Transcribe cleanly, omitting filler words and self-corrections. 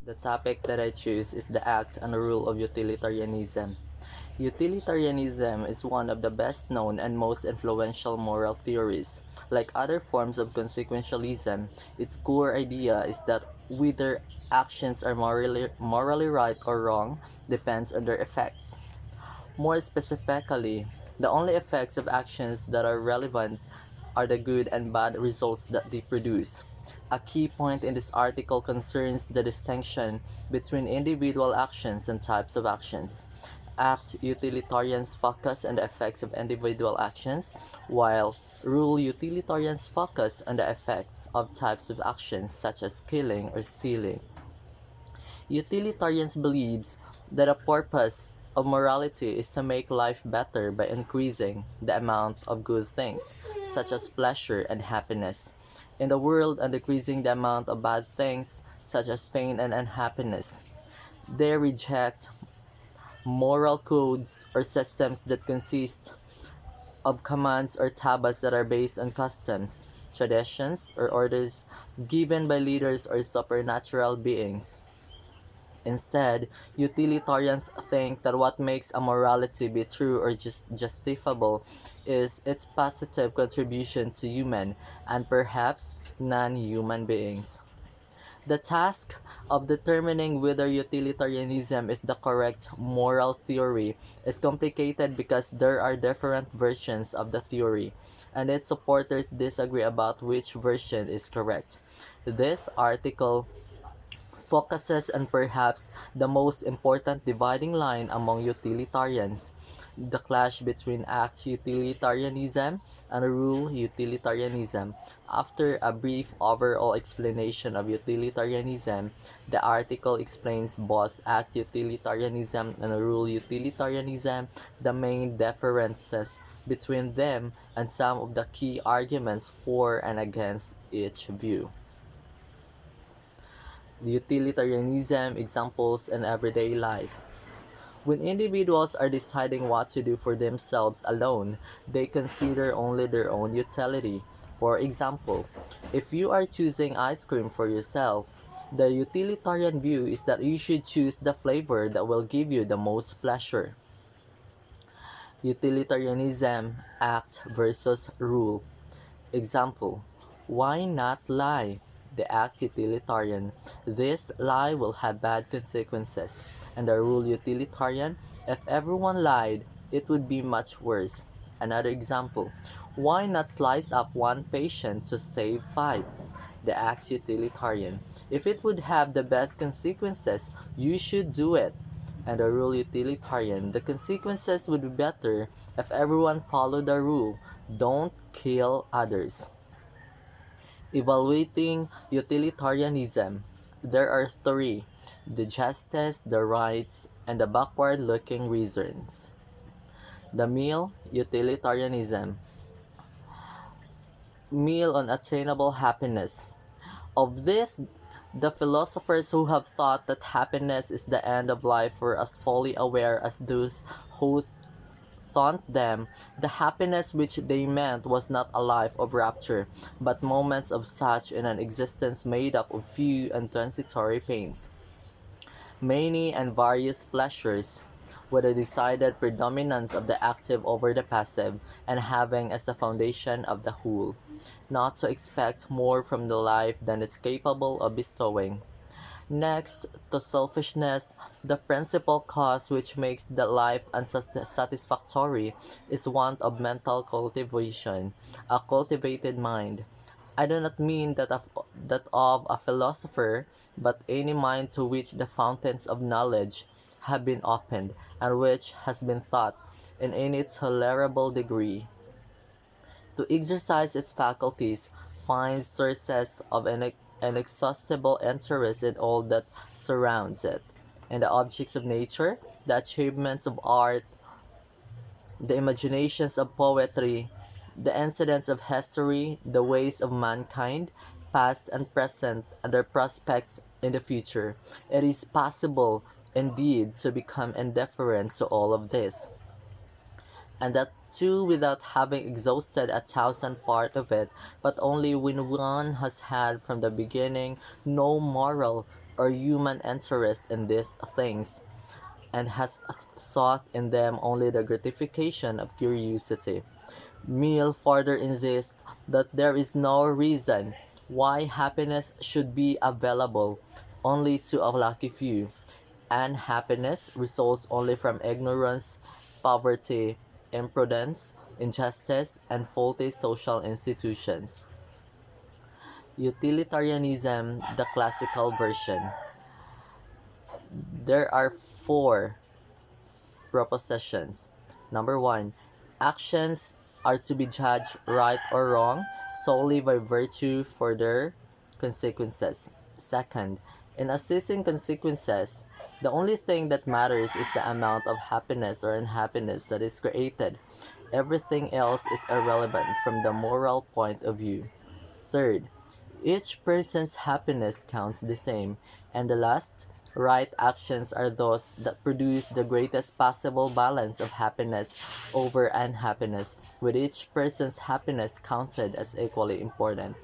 The topic that I choose is the act and the rule of utilitarianism. Utilitarianism is one of the best known and most influential moral theories. Like other forms of consequentialism, its core idea is that whether actions are morally right or wrong depends on their effects. More specifically, the only effects of actions that are relevant are the good and bad results that they produce. A key point in this article concerns the distinction between individual actions and types of actions. Act utilitarians focus on the effects of individual actions, while rule utilitarians focus on the effects of types of actions such as killing or stealing. Utilitarians believes that a purpose of morality is to make life better by increasing the amount of good things, such as pleasure and happiness, in the world and decreasing the amount of bad things, such as pain and unhappiness. They reject moral codes or systems that consist of commands or tabas that are based on customs, traditions, or orders given by leaders or supernatural beings. Instead, utilitarians think that what makes a morality be true or justifiable is its positive contribution to human and perhaps non-human beings. The task of determining whether utilitarianism is the correct moral theory is complicated because there are different versions of the theory, and its supporters disagree about which version is correct. This article focuses on perhaps the most important dividing line among utilitarians, the clash between act utilitarianism and rule utilitarianism. After a brief overall explanation of utilitarianism, the article explains both act utilitarianism and rule utilitarianism, the main differences between them, and some of the key arguments for and against each view. Utilitarianism examples in everyday life. When individuals are deciding what to do for themselves alone, they consider only their own utility. For example, if you are choosing ice cream for yourself, the utilitarian view is that you should choose the flavor that will give you the most pleasure. Utilitarianism, act versus rule. Example: why not lie? The act utilitarian. This lie will have bad consequences. And the rule utilitarian. If everyone lied, it would be much worse. Another example: why not slice up one patient to save five? The act utilitarian. If it would have the best consequences, you should do it. And the rule utilitarian. The consequences would be better if everyone followed the rule. Don't kill others. Evaluating utilitarianism. There are three: the justice, the rights, and the backward looking reasons. The meal, utilitarianism. Meal on attainable happiness. Of this, the philosophers who have thought that happiness is the end of life were as fully aware as those who thought them the happiness which they meant was not a life of rapture, but moments of such in an existence made up of few and transitory pains, many and various pleasures, with a decided predominance of the active over the passive, and having as the foundation of the whole, not to expect more from the life than it's capable of bestowing. Next to selfishness, the principal cause which makes the life unsatisfactory is want of mental cultivation, a cultivated mind. I do not mean that of a philosopher, but any mind to which the fountains of knowledge have been opened, and which has been taught, in any tolerable degree, to exercise its faculties, finds sources of inexhaustible interest in all that surrounds it, in the objects of nature, the achievements of art, the imaginations of poetry, the incidents of history, the ways of mankind, past and present, and their prospects in the future. It is possible, indeed, to become indifferent to all of this, and that too without having exhausted a thousand part of it, but only when one has had from the beginning no moral or human interest in these things, and has sought in them only the gratification of curiosity. Mill further insists that there is no reason why happiness should be available only to a lucky few, and happiness results only from ignorance, poverty, imprudence, injustice, and faulty social institutions. Utilitarianism, the classical version. There are four propositions. Number one, actions are to be judged right or wrong solely by virtue for their consequences. Second, in assessing consequences, the only thing that matters is the amount of happiness or unhappiness that is created. Everything else is irrelevant from the moral point of view. Third, each person's happiness counts the same. And the last, right actions are those that produce the greatest possible balance of happiness over unhappiness, with each person's happiness counted as equally important.